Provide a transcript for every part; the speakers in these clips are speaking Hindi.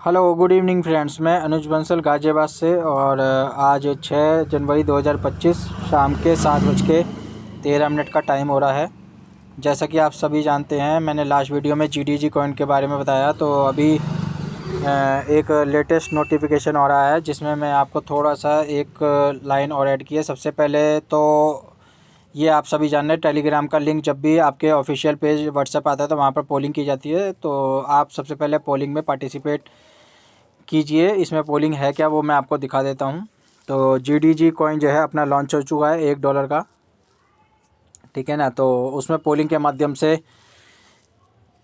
Hello good evening friends. मैं अनुज बंसल गाज़ियाबाद से और आज 6 जनवरी 2025 शाम के 7:13 का टाइम हो रहा है। जैसा कि आप सभी जानते हैं, मैंने लास्ट वीडियो में जीडीजी कॉइन के बारे में बताया। तो अभी एक लेटेस्ट नोटिफिकेशन हो रहा है जिसमें मैं आपको थोड़ा सा एक लाइन और ऐड की है। सबसे पहले तो ये आप सभी जान रहे हैं, टेलीग्राम का लिंक जब भी आपके ऑफिशियल पेज व्हाट्सएप आता है तो वहाँ पर पोलिंग की जाती है। तो आप सबसे पहले पोलिंग में पार्टिसिपेट कीजिए। इसमें पोलिंग है क्या वो मैं आपको दिखा देता हूँ। तो जीडीजी कॉइन जो है अपना लॉन्च हो चुका है $1 का, ठीक है ना। तो उसमें पोलिंग के माध्यम से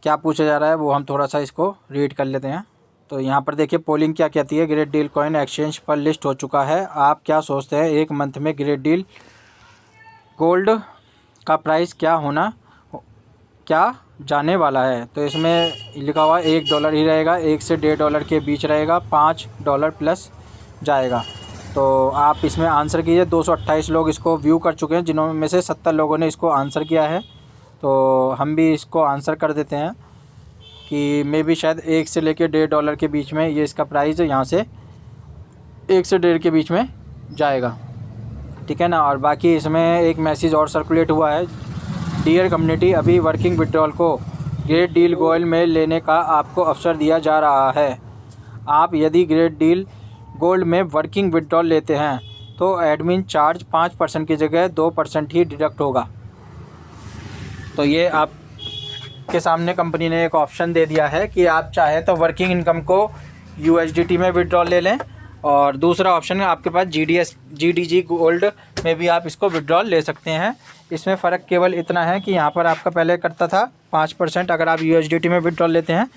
क्या पूछा जा रहा है वो हम थोड़ा सा इसको रीड कर लेते हैं। तो यहाँ पर देखिए पोलिंग क्या कहती है। ग्रेट डील कॉइन एक्सचेंज पर लिस्ट हो चुका है। आप क्या सोचते हैं एक मंथ में ग्रेट डील गोल्ड का प्राइस क्या जाने वाला है। तो इसमें लिखा हुआ $1 ही रहेगा, $1 से $1.5 के बीच रहेगा, $5 प्लस जाएगा। तो आप इसमें आंसर कीजिए। 228 लोग इसको व्यू कर चुके हैं, जिन्होंने में से 70 लोगों ने इसको आंसर किया है। तो हम भी इसको आंसर कर देते हैं कि मे भी शायद 1 से लेकर $1.5 के बीच में ये इसका प्राइस यहाँ से 1 से 1.5 के बीच में जाएगा, ठीक है ना। और बाकी इसमें एक मैसेज और सर्कुलेट हुआ है। डियर कम्युनिटी, अभी वर्किंग विड्रॉल को ग्रेट डील गोल्ड में लेने का आपको अवसर दिया जा रहा है। आप यदि ग्रेट डील गोल्ड में वर्किंग विड्रॉल लेते हैं तो एडमिन चार्ज 5% की जगह 2% ही डिडक्ट होगा। तो ये आपके सामने कंपनी ने एक ऑप्शन दे दिया है कि आप चाहे तो वर्किंग इनकम को USDT में विड्रॉल ले लें, और दूसरा ऑप्शन है आपके पास GDG गोल्ड में भी आप इसको विड्रॉल ले सकते हैं। इसमें फ़र्क केवल इतना है कि यहाँ पर आपका पहले करता था 5% अगर आप USDT में विड्रॉल लेते हैं,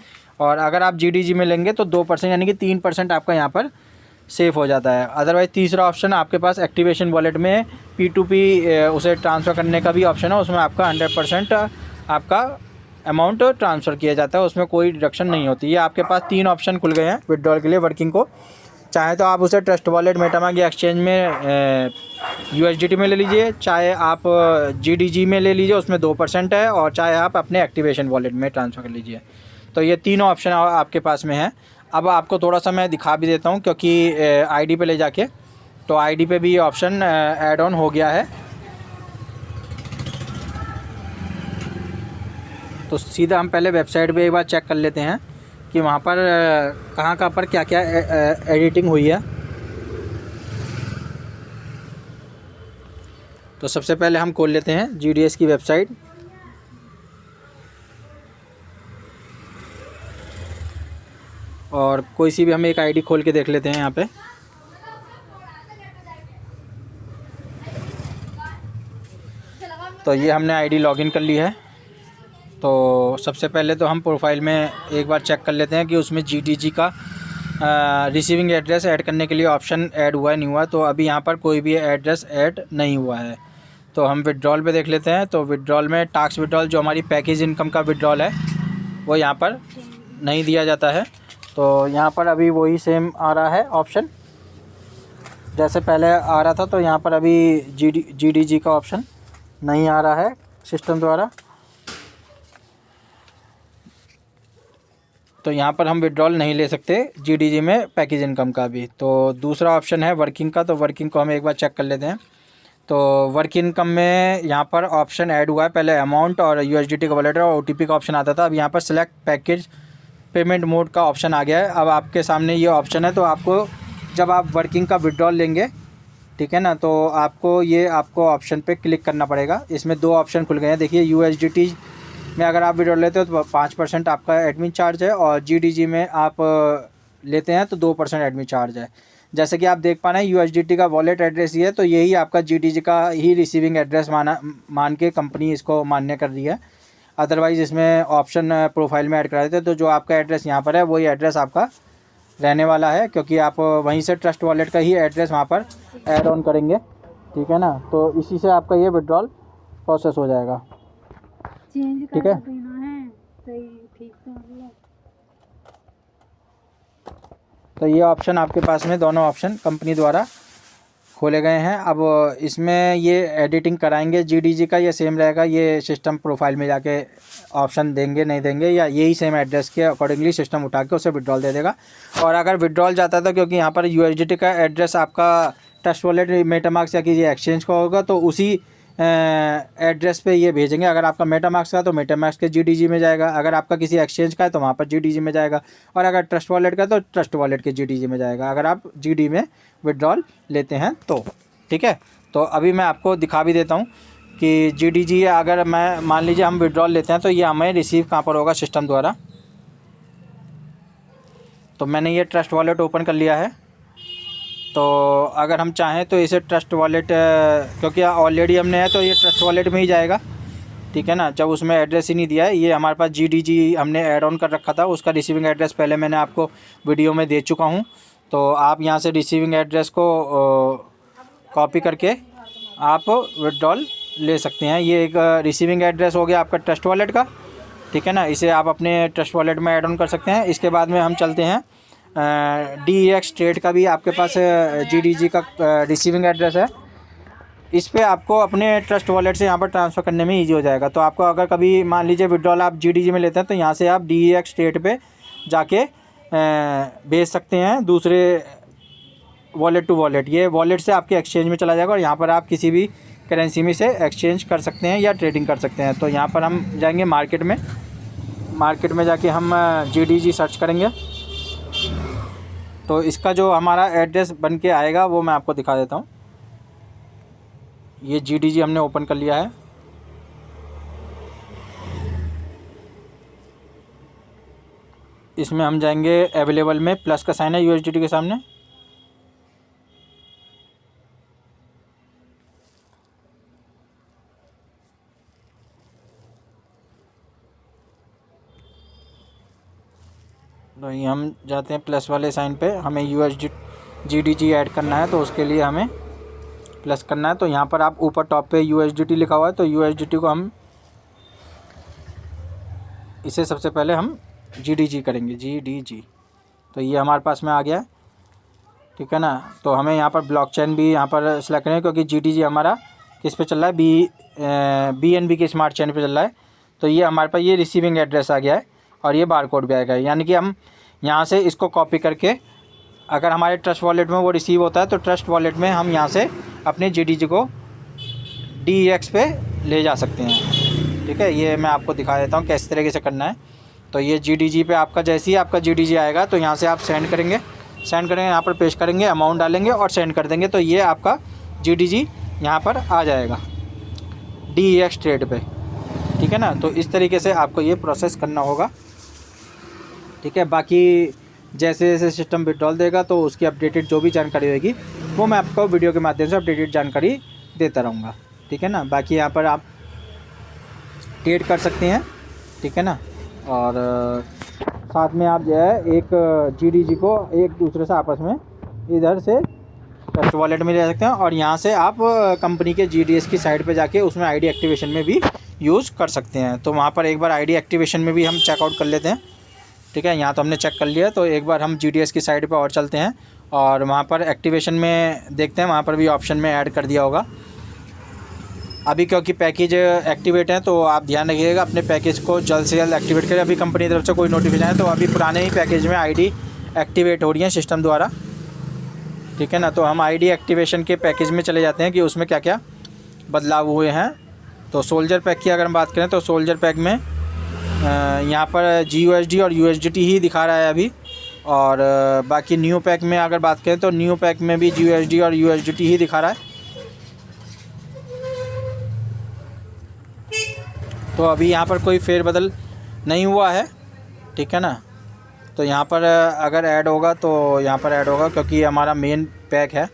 और अगर आप GDG में लेंगे तो 2% यानी कि 3% आपका यहाँ पर सेफ हो जाता है। अदरवाइज़ तीसरा ऑप्शन आपके पास एक्टिवेशन वॉलेट में P2P उसे ट्रांसफ़र करने का भी ऑप्शन है। उसमें आपका 100% आपका अमाउंट ट्रांसफ़र किया जाता है, उसमें कोई डिडक्शन नहीं होती। ये आपके पास 3 ऑप्शन खुल गए हैं विड्रॉल के लिए वर्किंग को। चाहे तो आप उसे ट्रस्ट वॉलेट मेटामास्क या एक्सचेंज में USDT में ले लीजिए, चाहे आप GDG में ले लीजिए, उसमें 2% है, और चाहे आप अपने एक्टिवेशन वॉलेट में ट्रांसफ़र कर लीजिए। तो ये तीनों ऑप्शन आपके पास में है। अब आपको थोड़ा सा मैं दिखा भी देता हूँ, क्योंकि आईडी पे ले जाके, तो आईडी पे भी ये ऑप्शन ऐड ऑन हो गया है। तो सीधा हम पहले वेबसाइट पे एक बार चेक कर लेते हैं कि वहाँ पर कहाँ पर क्या क्या एडिटिंग हुई है। तो सबसे पहले हम खोल लेते हैं GDS की वेबसाइट। और कोई सी भी हम एक आईडी खोल के देख लेते हैं यहाँ पे। तो ये हमने आईडी लॉगिन कर ली है। तो सबसे पहले तो हम प्रोफाइल में एक बार चेक कर लेते हैं कि उसमें GDG का रिसीविंग एड्रेस ऐड करने के लिए ऑप्शन ऐड हुआ है नहीं हुआ। तो अभी यहाँ पर कोई भी एड्रेस ऐड नहीं हुआ है। तो हम विड्रॉल पे देख लेते हैं। तो विड्रॉल में टास्क विड्रॉल जो हमारी पैकेज इनकम का विड्रॉल है वो यहाँ पर नहीं दिया जाता है। तो यहाँ पर अभी वही सेम आ रहा है ऑप्शन जैसे पहले आ रहा था। तो यहाँ पर अभी GDG का ऑप्शन नहीं आ रहा है सिस्टम द्वारा। तो यहाँ पर हम विड्रॉल नहीं ले सकते GDG में पैकेज इनकम का भी। तो दूसरा ऑप्शन है वर्किंग का। तो वर्किंग को हम एक बार चेक कर लेते हैं। तो वर्क इनकम में यहाँ पर ऑप्शन ऐड हुआ है। पहले अमाउंट और USDT का वॉलेट और OTP का ऑप्शन आता था। अब यहाँ पर सिलेक्ट पैकेज पेमेंट मोड का ऑप्शन आ गया है। अब आपके सामने ये ऑप्शन है। तो आपको जब आप वर्किंग का विड्रॉल लेंगे, ठीक है ना, तो आपको ऑप्शन पे क्लिक करना पड़ेगा। इसमें 2 ऑप्शन खुल गए हैं देखिए। USDT में अगर आप विड्रॉल लेते हो तो 5% आपका एडमिन चार्ज है, और GDG में आप लेते हैं तो 2% एडमिन चार्ज है। जैसे कि आप देख पा रहे हैं USDT का वॉलेट एड्रेस ये है, तो यही आपका GDG का ही रिसीविंग एड्रेस मान के कंपनी इसको मान्य कर रही है। अदरवाइज़ इसमें ऑप्शन प्रोफाइल में ऐड करा देते हैं। तो जो आपका एड्रेस यहाँ पर है वही एड्रेस आपका रहने वाला है, क्योंकि आप वहीं से ट्रस्ट वॉलेट का ही एड्रेस वहाँ पर ऐड ऑन करेंगे, ठीक है ना। तो इसी से आपका ये विड्रॉल प्रोसेस हो जाएगा, ठीक है। तो ये ऑप्शन आपके पास में दोनों ऑप्शन कंपनी द्वारा खोले गए हैं। अब इसमें ये एडिटिंग कराएंगे GDG का, ये सेम रहेगा, ये सिस्टम प्रोफाइल में जाके ऑप्शन देंगे नहीं देंगे, या यही सेम एड्रेस के अकॉर्डिंगली सिस्टम उठा के उसे विड्रॉल दे देगा। और अगर विड्रॉल जाता है तो क्योंकि यहाँ पर USDT का एड्रेस आपका ट्रस्ट वॉलेट मेटामास्क या किसी एक्सचेंज का होगा तो उसी एड्रेस पे ये भेजेंगे। अगर आपका मेटामास्क का तो मेटामास्क के GDG में जाएगा, अगर आपका किसी एक्सचेंज का है तो वहाँ पर GDG में जाएगा, और अगर ट्रस्ट वॉलेट का तो ट्रस्ट वॉलेट के GDG में जाएगा, अगर आप GD में विड्रॉल लेते हैं तो। ठीक है, तो अभी मैं आपको दिखा भी देता हूँ कि GDG अगर मैं मान लीजिए हम विड्रॉल लेते हैं तो ये हमें रिसीव कहाँ पर होगा सिस्टम द्वारा। तो मैंने ये ट्रस्ट वॉलेट ओपन कर लिया है। तो अगर हम चाहें तो इसे ट्रस्ट वॉलेट, क्योंकि ऑलरेडी हमने है तो ये ट्रस्ट वॉलेट में ही जाएगा। ठीक है ना, जब उसमें एड्रेस ही नहीं दिया है, ये हमारे पास GDG हमने ऐड ऑन कर रखा था, उसका रिसीविंग एड्रेस पहले मैंने आपको वीडियो में दे चुका हूँ। तो आप यहाँ से रिसीविंग एड्रेस को कॉपी करके आप विड्रॉल ले सकते हैं। ये एक रिसीविंग एड्रेस हो गया आपका ट्रस्ट वॉलेट का। ठीक है ना, इसे आप अपने ट्रस्ट वॉलेट में ऐड ऑन कर सकते हैं। इसके बाद में हम चलते हैं DEX ट्रेड का भी आपके पास GDG का रिसीविंग एड्रेस है। इस पे आपको अपने ट्रस्ट वॉलेट से यहाँ पर ट्रांसफ़र करने में ईजी हो जाएगा। तो आपको अगर कभी मान लीजिए विड्रॉल आप GDG में लेते हैं तो यहाँ से आप DEX ट्रेड पे जाके भेज सकते हैं दूसरे वॉलेट टू वॉलेट। ये वॉलेट से आपके एक्सचेंज में चला जाएगा और यहाँ पर आप किसी भी करेंसी में से एक्सचेंज कर सकते हैं या ट्रेडिंग कर सकते हैं। तो यहाँ पर हम जाएंगे मार्केट में जाके हम GDG सर्च करेंगे। तो इसका जो हमारा एड्रेस बन के आएगा वो मैं आपको दिखा देता हूँ। ये GDG हमने ओपन कर लिया है। इसमें हम जाएंगे अवेलेबल में, प्लस का साइन है USDT के सामने। तो ये हम जाते हैं प्लस वाले साइन पे, हमें GDG ऐड करना है तो उसके लिए हमें प्लस करना है। तो यहाँ पर आप ऊपर टॉप पे USDT लिखा हुआ है, तो USDT को हम इसे सबसे पहले हम GDG करेंगे, GDG। तो ये हमारे पास में आ गया है। ठीक है ना, तो हमें यहाँ पर ब्लॉकचेन भी यहाँ पर सेलेक्ट करें क्योंकि GDG हमारा किस पे चल रहा है, BNB के स्मार्ट चेन पे चल रहा है। तो ये हमारे पास ये रिसीविंग एड्रेस आ गया है और ये बारकोड भी आएगा, यानी कि हम यहाँ से इसको कॉपी करके अगर हमारे ट्रस्ट वॉलेट में वो रिसीव होता है तो ट्रस्ट वॉलेट में हम यहाँ से अपने GDG को DEX पे ले जा सकते हैं। ठीक है, ये मैं आपको दिखा देता हूँ किस तरीके से करना है। तो ये GDG पे आपका जैसे ही आपका GDG आएगा तो यहाँ से आप सेंड करेंगे, यहाँ पर पेश करेंगे, अमाउंट डालेंगे और सेंड कर देंगे। तो ये आपका GDG यहाँ पर आ जाएगा DEX ट्रेड पे। ठीक है ना, तो इस तरीके से आपको ये प्रोसेस करना होगा। ठीक है, बाकी जैसे जैसे सिस्टम विड्रॉल देगा तो उसकी अपडेटेड जो भी जानकारी होगी वो मैं आपको वीडियो के माध्यम से अपडेटेड जानकारी देता रहूँगा। ठीक है ना, बाकी यहाँ पर आप ट्रेड कर सकते हैं। ठीक है ना, और साथ में आप जो है एक GDG को एक दूसरे से आपस में इधर से ट्रस्ट वॉलेट में ले सकते हैं और यहाँ से आप कंपनी के GDS की साइट पे जाके उसमें ID एक्टिवेशन में भी यूज़ कर सकते हैं। तो वहाँ पर एक बार ID एक्टिवेशन में भी हम चेकआउट कर लेते हैं। ठीक है, यहाँ तो हमने चेक कर लिया, तो एक बार हम GDS की साइट पे और चलते हैं और वहाँ पर एक्टिवेशन में देखते हैं, वहाँ पर भी ऑप्शन में ऐड कर दिया होगा। अभी क्योंकि पैकेज एक्टिवेट है तो आप ध्यान रखिएगा अपने पैकेज को जल्द से जल्द एक्टिवेट करें। अभी कंपनी की तरफ से कोई नोटिफिकेशन है तो अभी पुराने ही पैकेज में ID एक्टिवेट हो रही है सिस्टम द्वारा। ठीक है ना, तो हम ID एक्टिवेशन के पैकेज में चले जाते हैं कि उसमें क्या क्या बदलाव हुए हैं। तो सोल्जर पैक की अगर हम बात करें तो सोल्जर पैक में यहाँ पर GUSD और USDT ही दिखा रहा है अभी, और बाकी न्यू पैक में अगर बात करें तो न्यू पैक में भी GUSD और USDT ही दिखा रहा है। तो अभी यहाँ पर कोई फेरबदल नहीं हुआ है। ठीक है ना, तो यहाँ पर अगर ऐड होगा तो यहाँ पर ऐड होगा क्योंकि हमारा मेन पैक है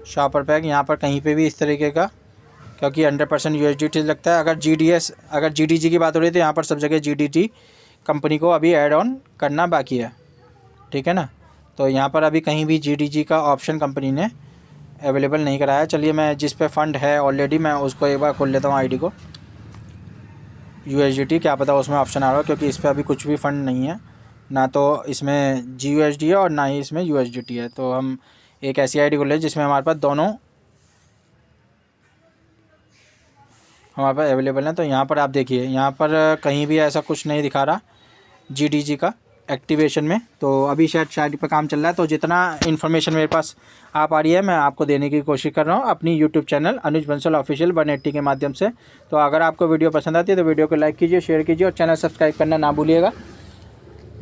शॉपर पैक। यहाँ पर कहीं पे भी इस तरीके का, क्योंकि 100% USDT लगता है। अगर GDG की बात हो रही है तो यहाँ पर सब जगह GDT कंपनी को अभी ऐड ऑन करना बाकी है। ठीक है ना, तो यहाँ पर अभी कहीं भी GDG का ऑप्शन कंपनी ने अवेलेबल नहीं कराया। चलिए मैं जिस पे फ़ंड है ऑलरेडी मैं उसको एक बार खोल लेता हूँ ID को, USDT, क्या पता उसमें ऑप्शन आ रहा हो, क्योंकि इस पर अभी कुछ भी फ़ंड नहीं है, ना तो इसमें GUSD है और ना ही इसमें USDT है। तो हम एक ऐसी ID खोल लें जिसमें हमारे पास दोनों हमारे पास अवेलेबल हैं। तो यहाँ पर आप देखिए, यहाँ पर कहीं भी ऐसा कुछ नहीं दिखा रहा GDG का एक्टिवेशन में। तो अभी शायद पर काम चल रहा है। तो जितना इन्फॉर्मेशन मेरे पास आ पा रही है मैं आपको देने की कोशिश कर रहा हूँ अपनी यूट्यूब चैनल अनुज बंसल ऑफिशियल 180 के माध्यम से। तो अगर आपको वीडियो पसंद आती है तो वीडियो को लाइक कीजिए, शेयर कीजिए और चैनल सब्सक्राइब करना ना भूलिएगा।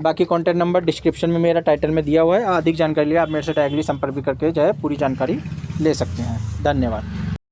बाकी कॉन्टैक्ट नंबर डिस्क्रिप्शन में मेरा टाइटल में दिया हुआ है। अधिक जानकारी लिए आप मेरे से डायरेक्टली संपर्क भी करके जो है पूरी जानकारी ले सकते हैं। धन्यवाद।